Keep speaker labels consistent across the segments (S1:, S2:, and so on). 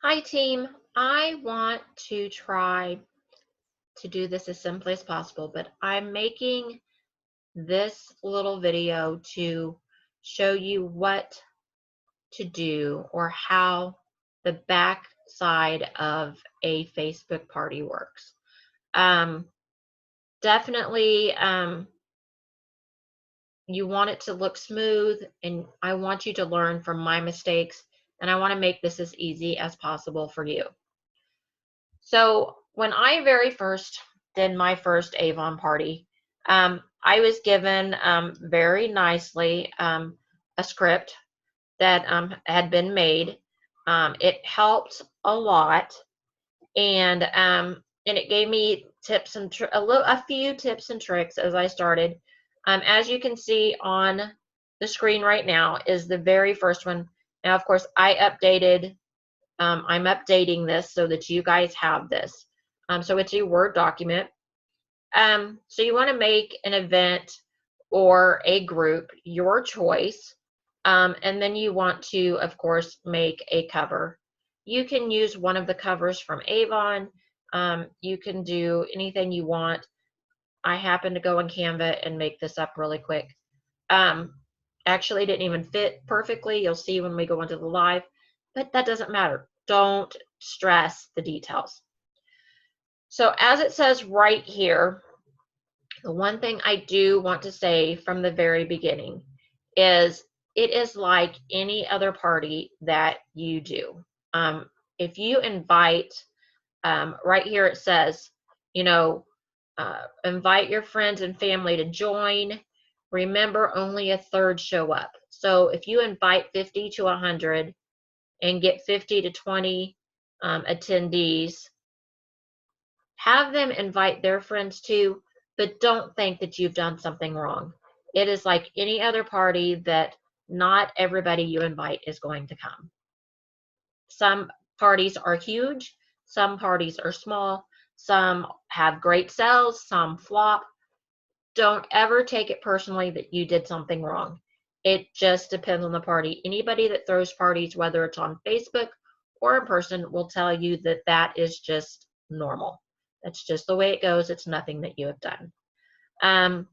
S1: Hi team, I want to try to do this as simply as possible, but I'm making this little video to show you what to do or how the back side of a Facebook party works. Um, definitely, you want it to look smooth, and I want you to learn from my mistakes, and I want to make this as easy as possible for you. So when I very first did my first Avon party, I was given very nicely a script that had been made. It helped a lot, and it gave me tips and a few tips and tricks as I started. As you can see on the screen right now is the very first one. Now, of course, I'm updating this so that you guys have this. So it's a Word document. So you want to make an event or a group, your choice. And then you want to, of course, make a cover. You can use one of the covers from Avon. You can do anything you want. I happen to go on Canva and make this up really quick. Um, Actually, it didn't even fit perfectly. You'll see when we go into the live, but that doesn't matter. Don't stress the details. So as it says right here, the one thing I do want to say from the very beginning is it is like any other party that you do. If you invite, right here it says, you know, invite your friends and family to join. Remember, only a third show up. So if you invite 50 to 100 and get 50 to 20 attendees, have them invite their friends too, but don't think that you've done something wrong. It is like any other party that not everybody you invite is going to come. Some parties are huge, some parties are small, some have great sales, some flop. Don't ever take it personally that you did something wrong. It just depends on the party. Anybody that throws parties, whether it's on Facebook or in person, will tell you that that is just normal. That's just the way it goes. It's nothing that you have done. Um,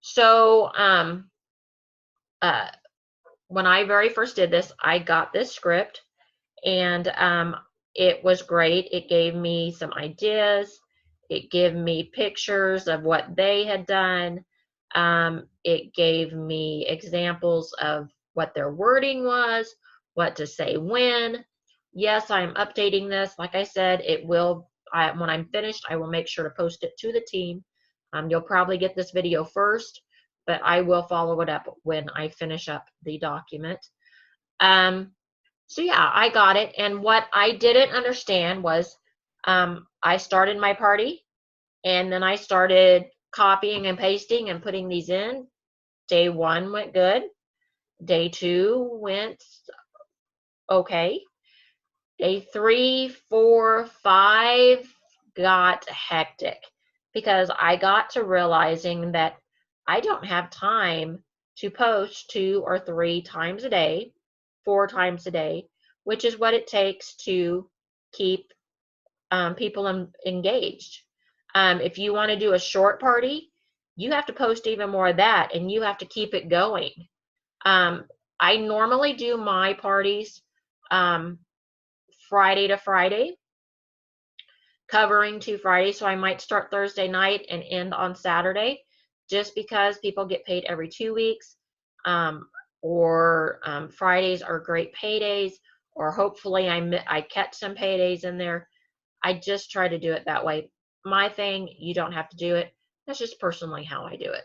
S1: so uh, when I very first did this, I got this script, and it was great. It gave me some ideas. It gave me pictures of what they had done. It gave me examples of what their wording was, what to say when. Yes, I'm updating this. Like I said, when I'm finished, I will make sure to post it to the team. You'll probably get this video first, but I will follow it up when I finish up the document. So yeah, I got it. And what I didn't understand was I started my party, and then I started copying and pasting and putting these in. Day 1 went good. Day 2 went okay. Day 3, 4, 5 got hectic because I got to realizing that I don't have time to post 2 or 3 times a day, 4 times a day, which is what it takes to keep people engaged. If you want to do a short party, you have to post even more of that, and you have to keep it going. I normally do my parties um, Friday to Friday, covering 2 Fridays. So I might start Thursday night and end on Saturday, just because people get paid every 2 weeks, or Fridays are great paydays, or hopefully I catch some paydays in there. I just try to do it that way. My thing, you don't have to do it. That's just personally how I do it.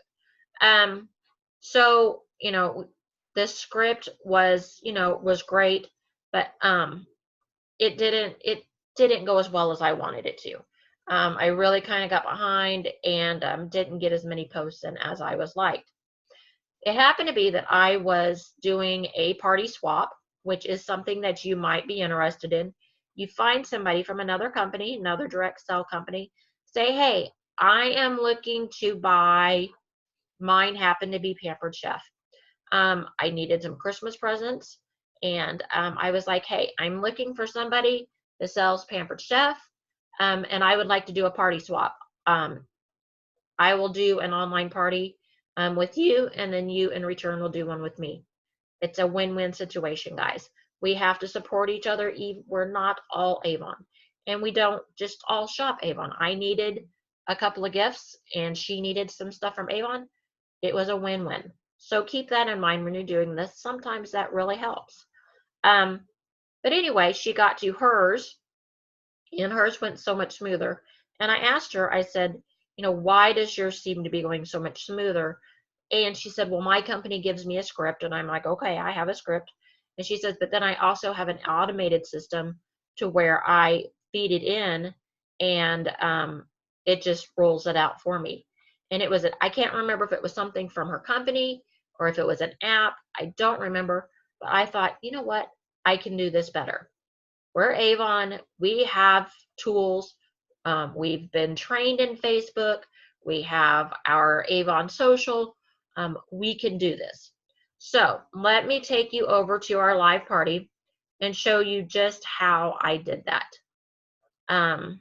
S1: So, the script was great, but it didn't go as well as I wanted it to. I really kind of got behind and didn't get as many posts in as I was liked. It happened to be that I was doing a party swap, which is something that you might be interested in. You find somebody from another company, another direct sell company, say, hey, I am looking to buy, mine happened to be Pampered Chef. I needed some Christmas presents, and I was like, hey, I'm looking for somebody that sells Pampered Chef, and I would like to do a party swap. I will do an online party with you, and then you in return will do one with me. It's a win-win situation, guys. We have to support each other. We're not all Avon, and we don't just all shop Avon. I needed a couple of gifts, and she needed some stuff from Avon. It was a win-win. So keep that in mind when you're doing this. Sometimes that really helps. But anyway, she got to hers, and hers went so much smoother. And I asked her, I said, why does yours seem to be going so much smoother? And she said, well, my company gives me a script. And I'm like, okay, I have a script. And she says, but then I also have an automated system to where I feed it in, and it just rolls it out for me. And I can't remember if it was something from her company or if it was an app. I don't remember. But I thought, you know what? I can do this better. We're Avon. We have tools. We've been trained in Facebook. We have our Avon social. We can do this. So let me take you over to our live party and show you just how I did that. Let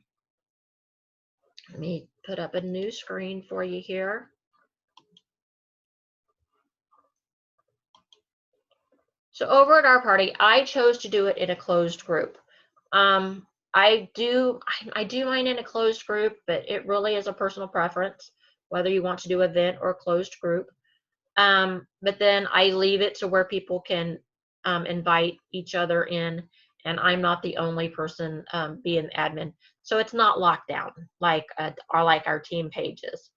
S1: me put up a new screen for you here. So over at our party, I chose to do it in a closed group. I do mine in a closed group, but it really is a personal preference whether you want to do event or closed group. But then I leave it to where people can invite each other in, and I'm not the only person being admin. So it's not locked down like our team pages.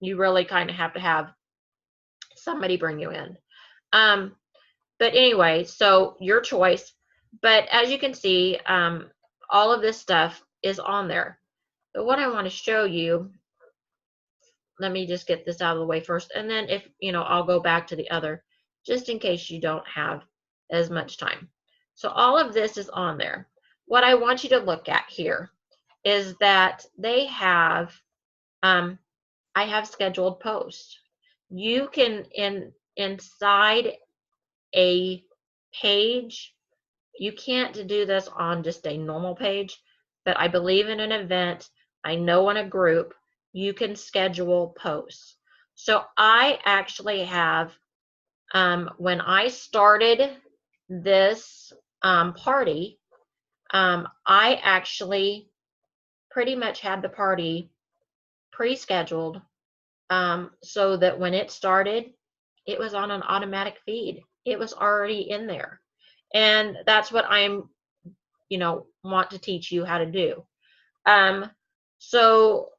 S1: You really kind of have to have somebody bring you in. But anyway, so your choice. But as you can see, all of this stuff is on there. But what I want to show you, let me just get this out of the way first, and then if I'll go back to the other, just in case you don't have as much time. So all of this is on there. What I want you to look at here is that they have, I have scheduled posts. You can inside a page. You can't do this on just a normal page, but I believe in an event, I know in a group, you can schedule posts. So I actually have, when I started this party, I actually pretty much had the party pre-scheduled so that when it started, it was on an automatic feed. It was already in there. And that's what I'm, want to teach you how to do. So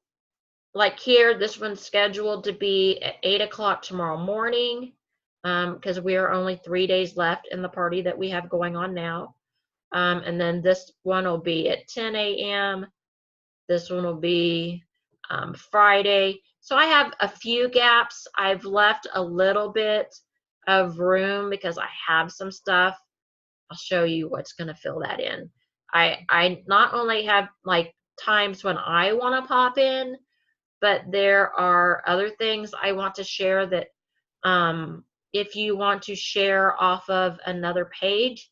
S1: like here, this one's scheduled to be at 8 o'clock tomorrow morning because we are only 3 days left in the party that we have going on now. And then this one will be at 10 a.m. This one will be Friday. So I have a few gaps. I've left a little bit of room because I have some stuff. I'll show you what's going to fill that in. I not only have like times when I want to pop in, but there are other things I want to share that if you want to share off of another page,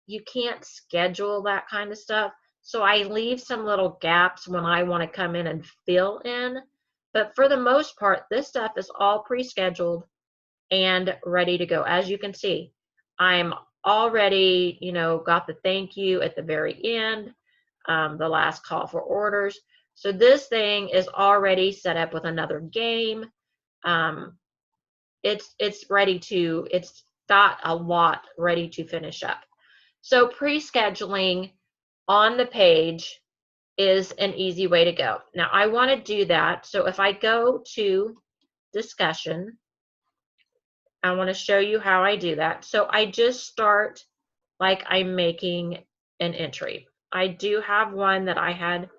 S1: you can't schedule that kind of stuff. So I leave some little gaps when I want to come in and fill in. But for the most part, this stuff is all pre-scheduled and ready to go. As you can see, I'm already, got the thank you at the very end, the last call for orders. So this thing is already set up with another game. It's ready to, it's got a lot ready to finish up. So pre-scheduling on the page is an easy way to go. Now I want to do that. So if I go to discussion, I want to show you how I do that. So I just start like I'm making an entry. I do have one that I had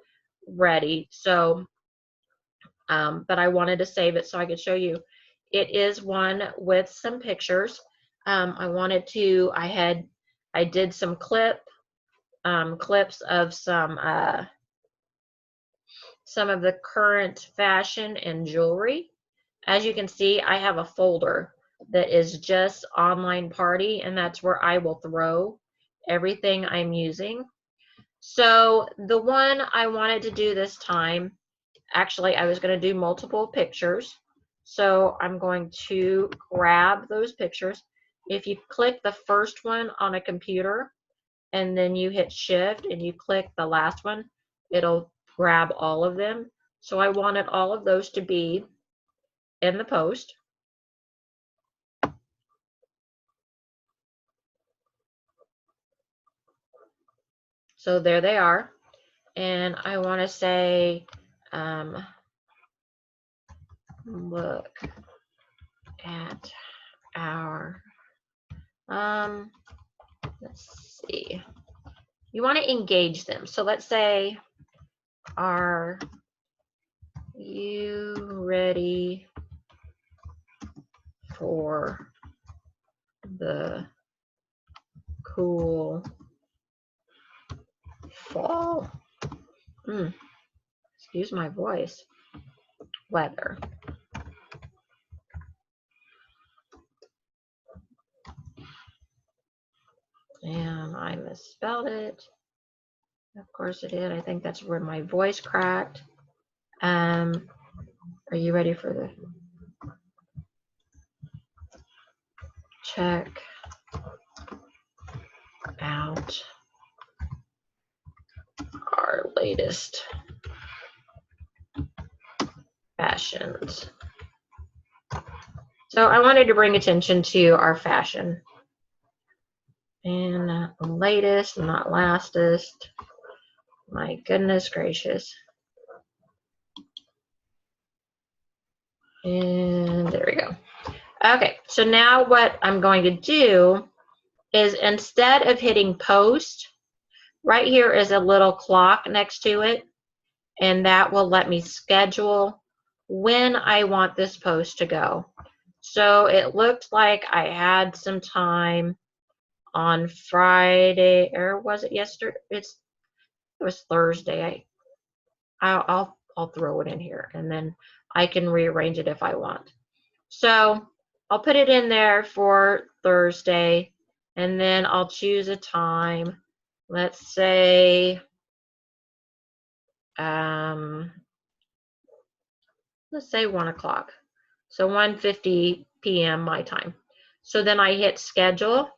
S1: ready. So, but I wanted to save it so I could show you. It is one with some pictures. I did some clips of some of the current fashion and jewelry. As you can see, I have a folder that is just online party, and that's where I will throw everything I'm using. So the one I wanted to do this time, actually I was going to do multiple pictures. So I'm going to grab those pictures. If you click the first one on a computer and then you hit shift and you click the last one, it'll grab all of them. So I wanted all of those to be in the post. So there they are. And I want to say, look at our, let's see, you want to engage them. So let's say, are you ready for the cool fall? Excuse my voice. Weather. And I misspelled it. Of course I did. I think that's where my voice cracked. Are you ready for the check out our latest fashions? So I wanted to bring attention to our fashion. And latest, not lastest. My goodness gracious. And there we go. Okay, so now what I'm going to do is, instead of hitting post, right here is a little clock next to it, and that will let me schedule when I want this post to go. So it looked like I had some time on Friday, or was it yesterday? It was Thursday. I'll throw it in here, and then I can rearrange it if I want. So I'll put it in there for Thursday, and then I'll choose a time. Let's say, let's say 1 o'clock. So 1:50 p.m. my time. So then I hit schedule.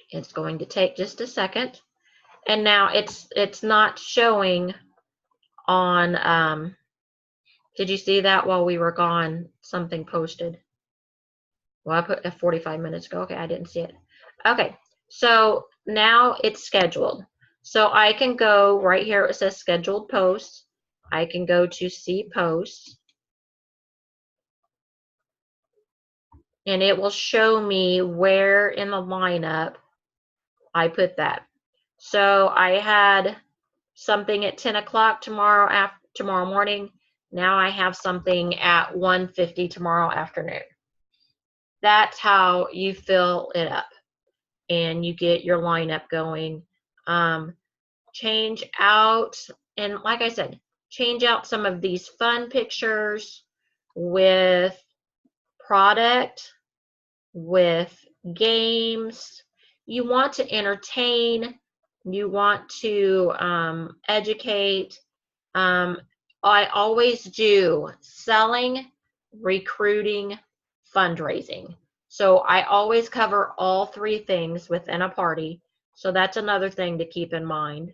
S1: It's going to take just a second. And now it's not showing on, did you see that while we were gone, something posted? Well, I put 45 minutes ago. Okay, I didn't see it. Okay, so now it's scheduled. So I can go right here, it says scheduled posts. I can go to see posts, and it will show me where in the lineup I put that. So I had something at 10 o'clock tomorrow morning. Now I have something at 1:50 tomorrow afternoon. That's how you fill it up and you get your lineup going. Change out, and like I said, change out some of these fun pictures with product, with games. You want to entertain, you want to educate. I always do selling, recruiting, fundraising. So I always cover all three things within a party. So that's another thing to keep in mind.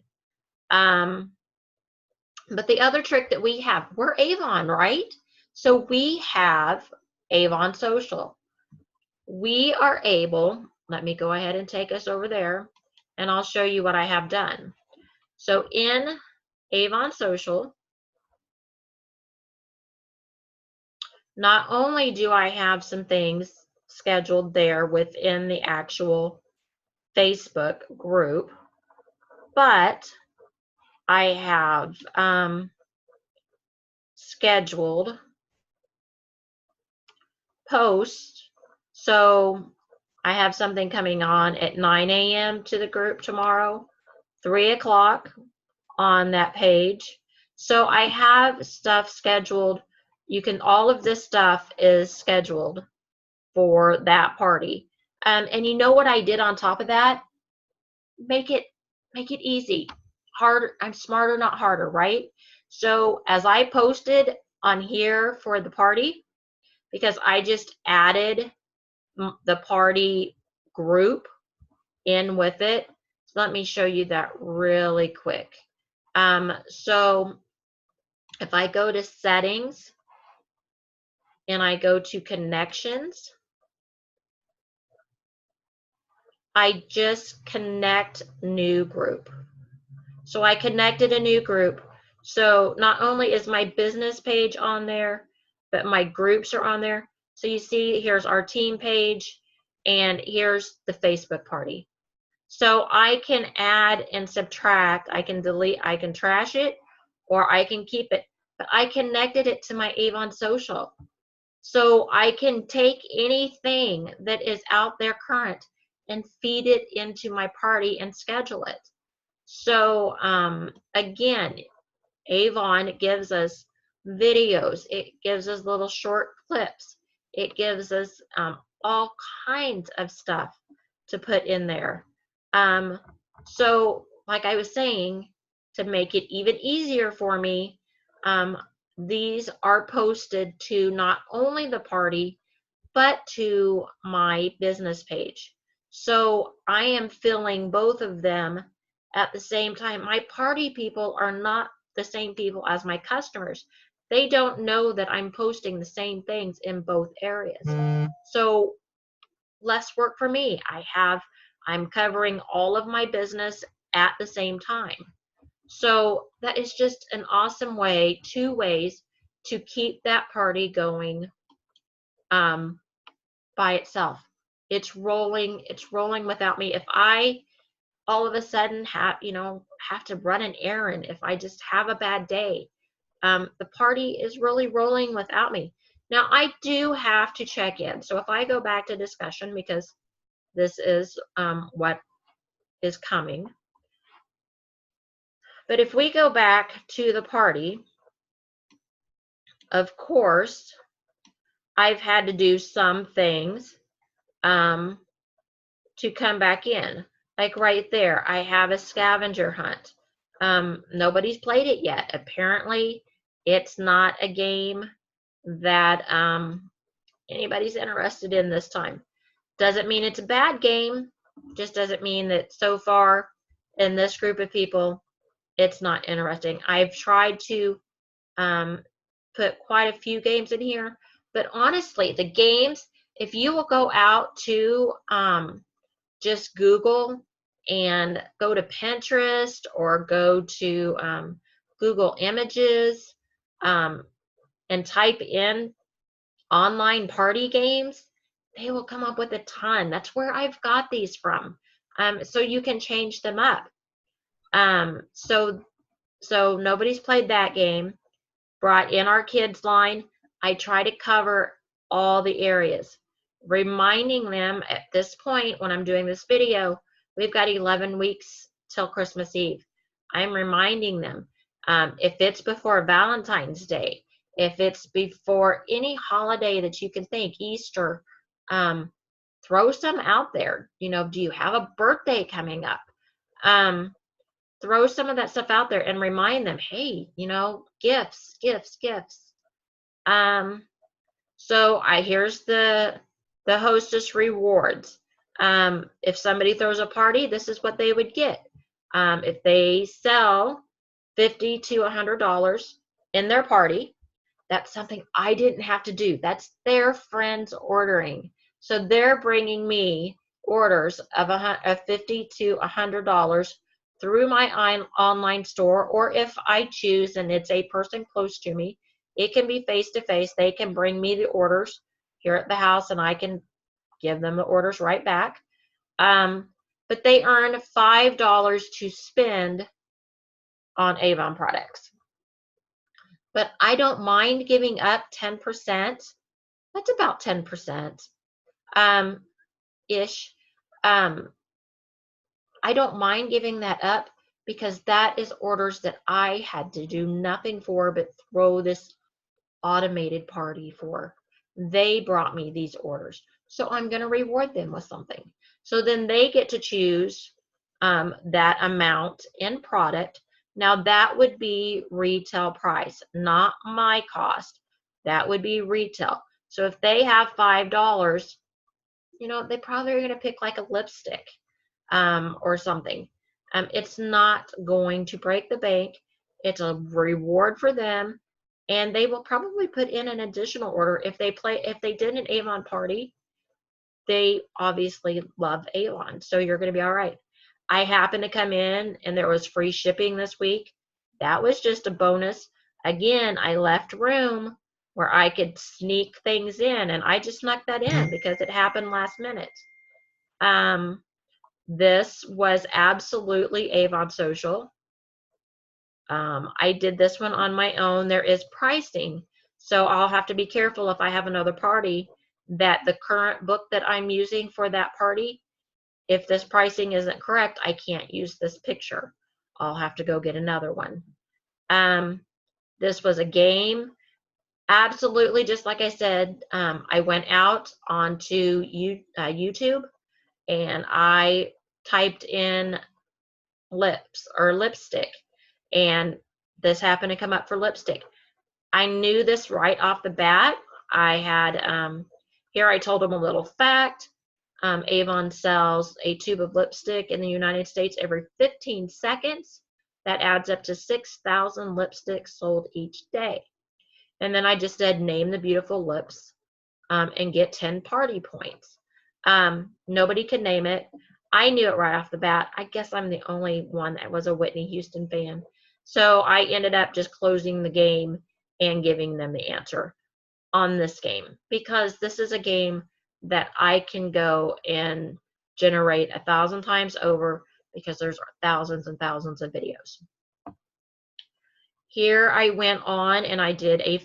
S1: But the other trick that we have, we're Avon, right? So we have Avon Social. We are able, let me go ahead and take us over there, and I'll show you what I have done. So in Avon Social, not only do I have some things scheduled there within the actual Facebook group, but I have scheduled posts. So I have something coming on at 9 a.m. to the group tomorrow, 3 o'clock on that page. So I have stuff scheduled. You can, all of this stuff is scheduled for that party. And you know what I did on top of that? Make it easy. Harder, I'm smarter, not harder, right? So as I posted on here for the party, because I just added the party group in with it. So let me show you that really quick. So if I go to settings and I go to connections, I just connect new group. So I connected a new group. So not only is my business page on there, but my groups are on there. So you see, here's our team page, and here's the Facebook party. So I can add and subtract, I can delete, I can trash it, or I can keep it. But I connected it to my Avon social. So I can take anything that is out there current and feed it into my party and schedule it. So again, Avon gives us videos. It gives us little short clips. It gives us all kinds of stuff to put in there. So like I was saying, to make it even easier for me, these are posted to not only the party, but to my business page. So I am filling both of them at the same time. My party people are not the same people as my customers. They don't know that I'm posting the same things in both areas. So less work for me. I'm covering all of my business at the same time. So that is just an awesome way, 2 ways to keep that party going by itself. It's rolling without me. If I all of a sudden have to run an errand, if I just have a bad day, the party is really rolling without me. Now I do have to check in. So if I go back to discussion, because this is what is coming. But if we go back to the party, of course, I've had to do some things to come back in. Like right there, I have a scavenger hunt. Nobody's played it yet. Apparently, it's not a game that anybody's interested in this time. Doesn't mean it's a bad game. Just doesn't mean that so far in this group of people, it's not interesting. I've tried to put quite a few games in here, but honestly, the games, if you will go out to just Google and go to Pinterest or go to Google Images and type in online party games, they will come up with a ton. That's where I've got these from. So you can change them up. So nobody's played that game. Brought in our kids line. I try to cover all the areas, reminding them at this point when I'm doing this video, we've got 11 weeks till Christmas Eve. I'm reminding them, if it's before Valentine's Day, if it's before any holiday that you can think, Easter, throw some out there. Do you have a birthday coming up? Throw some of that stuff out there and remind them, hey, gifts. So here's the hostess rewards. If somebody throws a party, this is what they would get. If they sell $50 to $100 in their party, that's something I didn't have to do. That's their friends ordering. So they're bringing me orders of $50 to $100 through my online store, or if I choose and it's a person close to me, it can be face-to-face. They can bring me the orders here at the house and I can give them the orders right back. But they earn $5 to spend on Avon products. But I don't mind giving up 10%. That's about 10% ish. I don't mind giving that up because that is orders that I had to do nothing for but throw this automated party for. They brought me these orders. So I'm going to reward them with something. So then they get to choose that amount in product. Now that would be retail price, not my cost. That would be retail. So if they have $5, you know, they probably are going to pick like a lipstick or something. It's not going to break the bank. It's a reward for them, and they will probably put in an additional order if they did an Avon party. They obviously love Avon, so you're going to be all right. I happened to come in and there was free shipping this week. That was just a bonus. Again, I left room where I could sneak things in, and I just snuck that in because it happened last minute. This was absolutely Avon Social. I did this one on my own. There is pricing, so I'll have to be careful if I have another party that the current book that I'm using for that party, if this pricing isn't correct, I can't use this picture. I'll have to go get another one. This was a game. Absolutely, just like I said, I went out onto YouTube and I typed in lips or lipstick, and this happened to come up for lipstick. I knew this right off the bat. I had here I told them a little fact. Avon sells a tube of lipstick in the United States every 15 seconds. That adds up to 6,000 lipsticks sold each day. And then I just said, name the beautiful lips and get 10 party points. Nobody could name it. I knew it right off the bat. I guess I'm the only one that was a Whitney Houston fan. So I ended up just closing the game and giving them the answer on this game, because this is a game that I can go and generate 1,000 times over because there's thousands and thousands of videos. Here I went on and I did a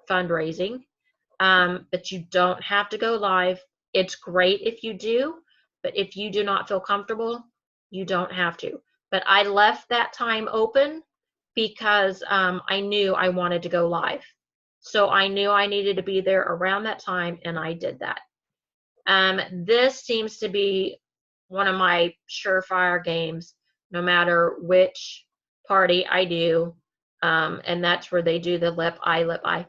S1: fundraising, but you don't have to go live. It's great if you do, but if you do not feel comfortable, you don't have to. But I left that time open because I knew I wanted to go live. So I knew I needed to be there around that time, and I did that. This seems to be one of my surefire games, no matter which party I do, and that's where they do the lip eye.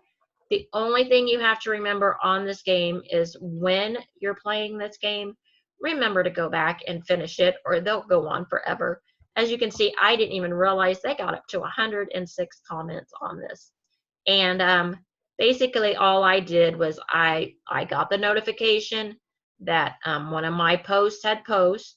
S1: The only thing you have to remember on this game is when you're playing this game, remember to go back and finish it, or they'll go on forever. As you can see, I didn't even realize they got up to 106 comments on this. And basically all I did was I got the notification that one of my posts had posted,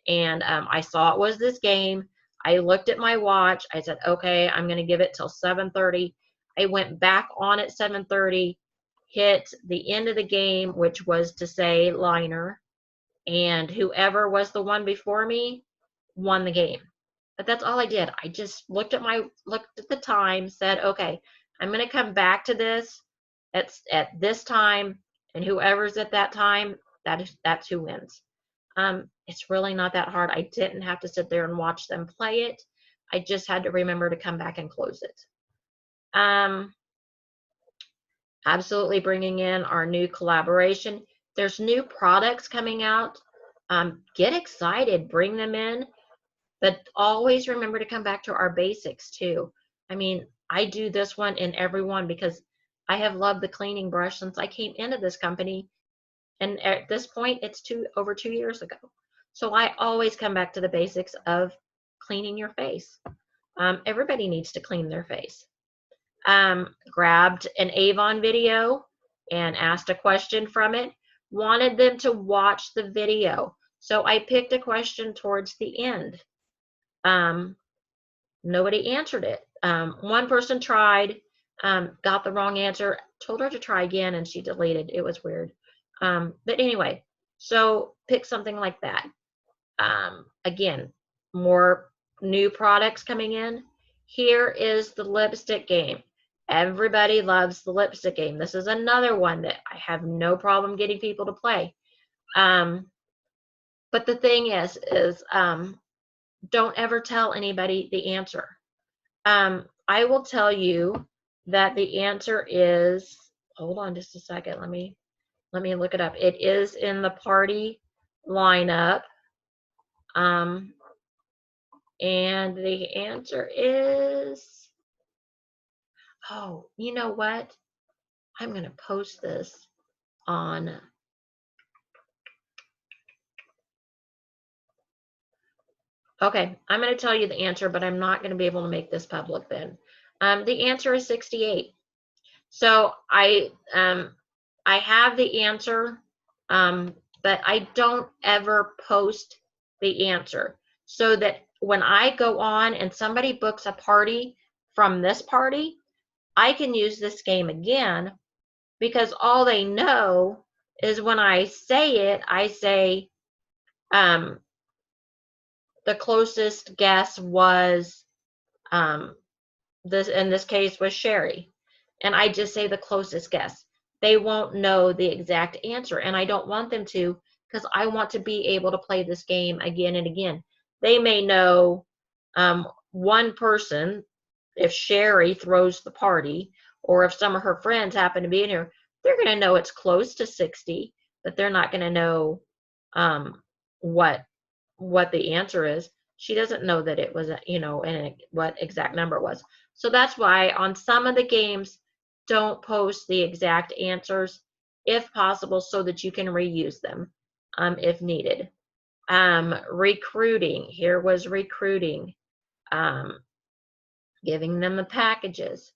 S1: and I saw it was this game. I looked at my watch. I said, okay, I'm going to give it till 7:30. I went back on at 7:30, hit the end of the game, which was to say liner, and whoever was the one before me won the game. But that's all I did. I just looked at the time, said, okay, I'm going to come back to this at this time, and whoever's at that time, that's who wins. It's really not that hard. I didn't have to sit there and watch them play it. I just had to remember to come back and close it. Absolutely bringing in our new collaboration. There's new products coming out. Get excited, bring them in, but always remember to come back to our basics too. I mean, I do this one in every one because I have loved the cleaning brush since I came into this company, and at this point it's over 2 years ago. So I always come back to the basics of cleaning your face. Everybody needs to clean their face. Grabbed an Avon video and asked a question from it, wanted them to watch the video. So I picked a question towards the end. Nobody answered it. One person tried, got the wrong answer, told her to try again, and she deleted. It was weird. But anyway, so pick something like that. Again, more new products coming in. Here is the lipstick game. Everybody loves the lipstick game. This is another one that I have no problem getting people to play. But the thing is don't ever tell anybody the answer. I will tell you that the answer is, hold on just a second, let me Let me look it up. It is in the party lineup. And the answer is, oh, you know what? I'm going to post this on, okay, I'm going to tell you the answer, but I'm not going to be able to make this public then. The answer is 68. So I have the answer, but I don't ever post the answer, so that when I go on and somebody books a party from this party, I can use this game again, because all they know is when I say it, I say, the closest guess was, this in this case was Sherry, and I just say the closest guess. They won't know the exact answer, and I don't want them to, because I want to be able to play this game again and again. They may know one person, if Sherry throws the party, or if some of her friends happen to be in here, they're going to know it's close to 60, but they're not going to know what the answer is. She doesn't know that it was, and what exact number it was. So that's why on some of the games, don't post the exact answers if possible, so that you can reuse them if needed. Recruiting. Here was recruiting. Giving them the packages.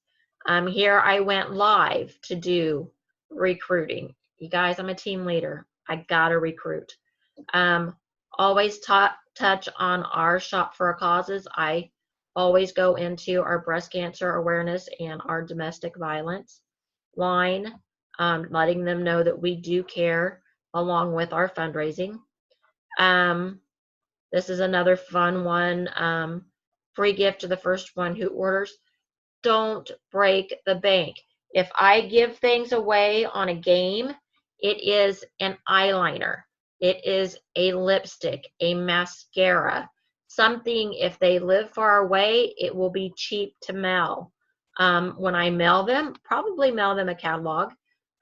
S1: Here I went live to do recruiting. You guys, I'm a team leader. I gotta recruit. Always touch on our Shop for Our Causes. I always go into our breast cancer awareness and our domestic violence line, letting them know that we do care, along with our fundraising. This is another fun one. Free gift to the first one who orders. Don't break the bank. If I give things away on a game, it is an eyeliner, it is a lipstick, a mascara, something. If they live far away, it will be cheap to mail. When I mail them, probably mail them a catalog,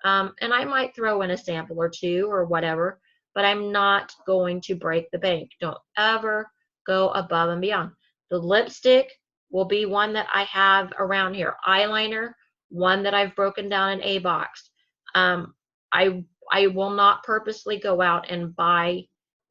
S1: and I might throw in a sample or two or whatever, but I'm not going to break the bank. Don't ever go above and beyond. The lipstick will be one that I have around here. Eyeliner, one that I've broken down in a box. I will not purposely go out and buy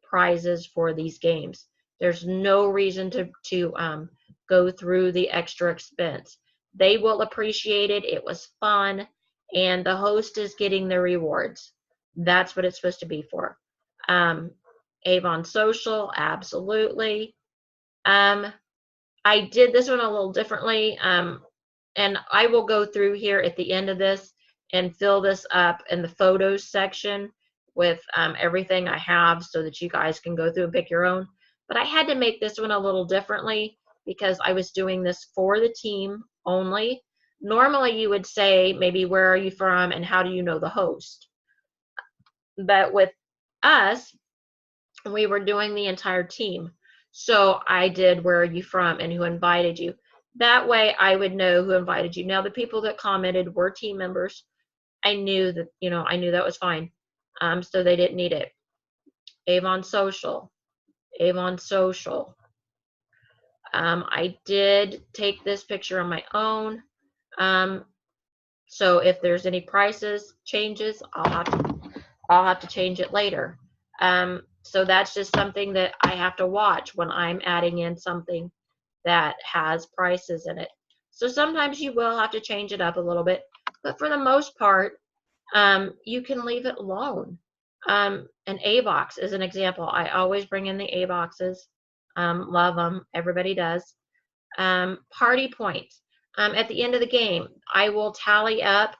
S1: prizes for these games. There's no reason to go through the extra expense. They will appreciate it. It was fun, and the host is getting the rewards. That's what it's supposed to be for. Avon Social, absolutely. I did this one a little differently, and I will go through here at the end of this and fill this up in the photos section with everything I have, so that you guys can go through and pick your own. But I had to make this one a little differently, because I was doing this for the team only. Normally you would say maybe, where are you from and how do you know the host? But with us, we were doing the entire team. So I did, where are you from and who invited you. That way I would know who invited you. Now, the people that commented were team members. I knew that, I knew that was fine. So they didn't need it. Avon Social. Avon Social. I did take this picture on my own. So if there's any prices changes, I'll have to change it later. So that's just something that I have to watch when I'm adding in something that has prices in it. So sometimes you will have to change it up a little bit, but for the most part, you can leave it alone. An A box is an example. I always bring in the A boxes. Love them. Everybody does. Party points. At the end of the game, I will tally up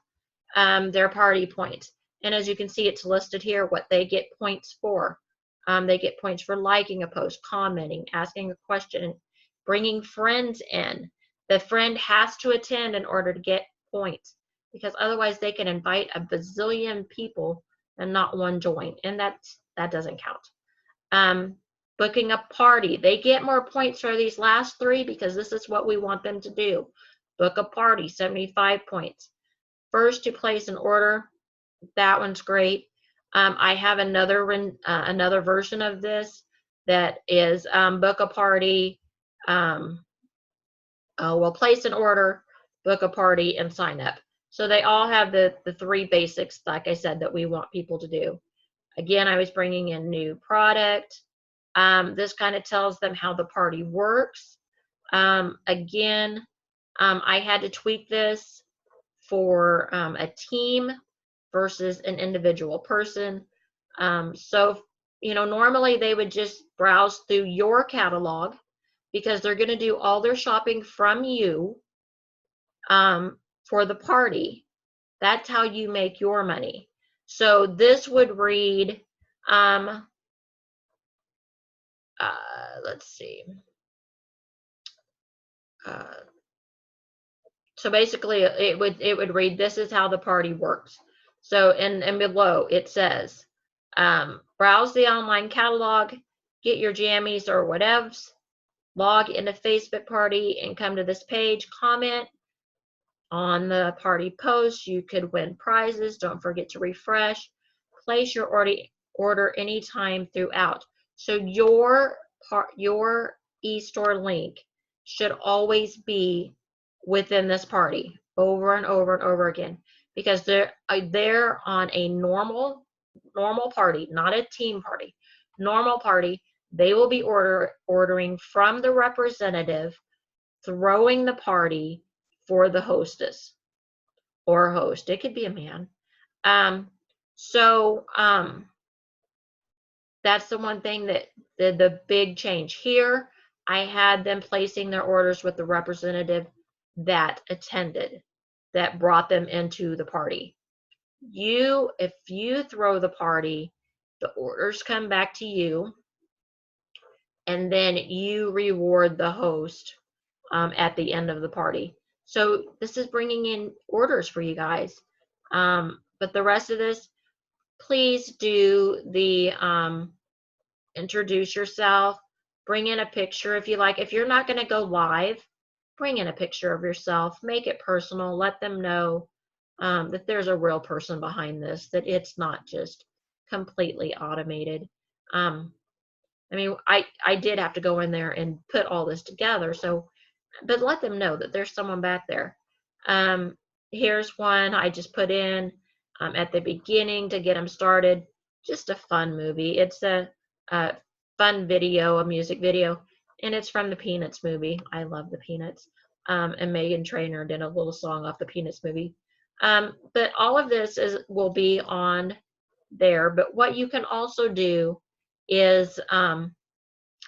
S1: their party points. And as you can see, it's listed here what they get points for. They get points for liking a post, commenting, asking a question, bringing friends in. The friend has to attend in order to get points, because otherwise they can invite a bazillion people and not one join, and that doesn't count. Booking a party, they get more points for these last three, because this is what we want them to do. Book a party, 75 points. First to place an order, That one's great. I have another version of this that is book a party, well, place an order, book a party, and sign up. So they all have the three basics, like I said, that we want people to do. Again, I was bringing in new product. This kind of tells them how the party works. Again, I had to tweak this for a team versus an individual person. So, normally they would just browse through your catalog because they're going to do all their shopping from you for the party. That's how you make your money. So this would read, let's see. So basically it would read, this is how the party works. So and below it says, browse the online catalog, get your jammies or whatevs, log into Facebook party and come to this page, comment on the party post. You could win prizes. Don't forget to refresh. Place your order anytime throughout. So your e-store link should always be within this party over and over and over again, because they're on a normal party, not a team party. Normal party, they will be ordering from the representative throwing the party for the hostess or host. It could be a man. So that's the one thing that the big change here. I had them placing their orders with the representative that attended, that brought them into the party. If you throw the party, the orders come back to you, and then you reward the host at the end of the party. So this is bringing in orders for you guys. But the rest of this, please do the introduce yourself, bring in a picture if you like. If you're not going to go live, bring in a picture of yourself, make it personal, let them know that there's a real person behind this, that it's not just completely automated. I mean, I did have to go in there and put all this together, so, but let them know that there's someone back there. Here's one I just put in at the beginning to get them started. Just a fun movie. It's a fun video, a music video, and it's from the Peanuts movie. I love the Peanuts. And Megan Trainor did a little song off the Peanuts movie. But all of this will be on there. But what you can also do is I'm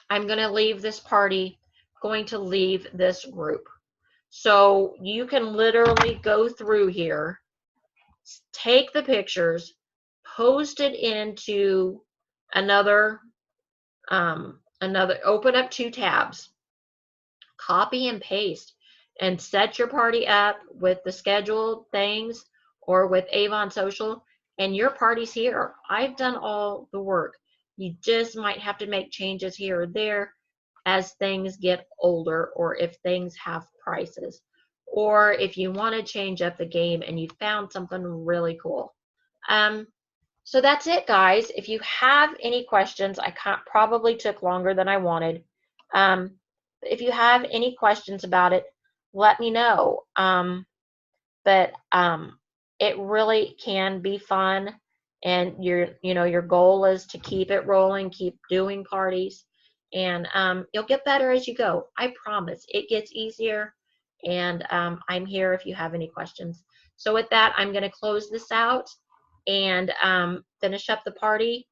S1: going to leave this party, going to leave this group. So you can literally go through here, take the pictures, post it into another, open up 2 tabs, copy and paste, and set your party up with the scheduled things or with Avon Social, and your party's here. I've done all the work. You just might have to make changes here or there as things get older, or if things have prices, or if you want to change up the game and you found something really cool. So that's it, guys. If you have any questions, I probably took longer than I wanted. If you have any questions about it, let me know. But it really can be fun, and your goal is to keep it rolling, keep doing parties, and you'll get better as you go. I promise. It gets easier, and I'm here if you have any questions. So with that, I'm going to close this out and finish up the party,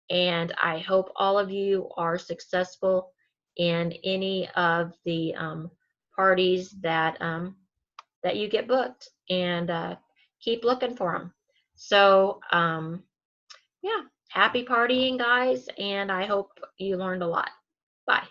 S1: and I hope all of you are successful in any of the parties that you get booked, and keep looking for them. So yeah, happy partying, guys, and I hope you learned a lot. Bye.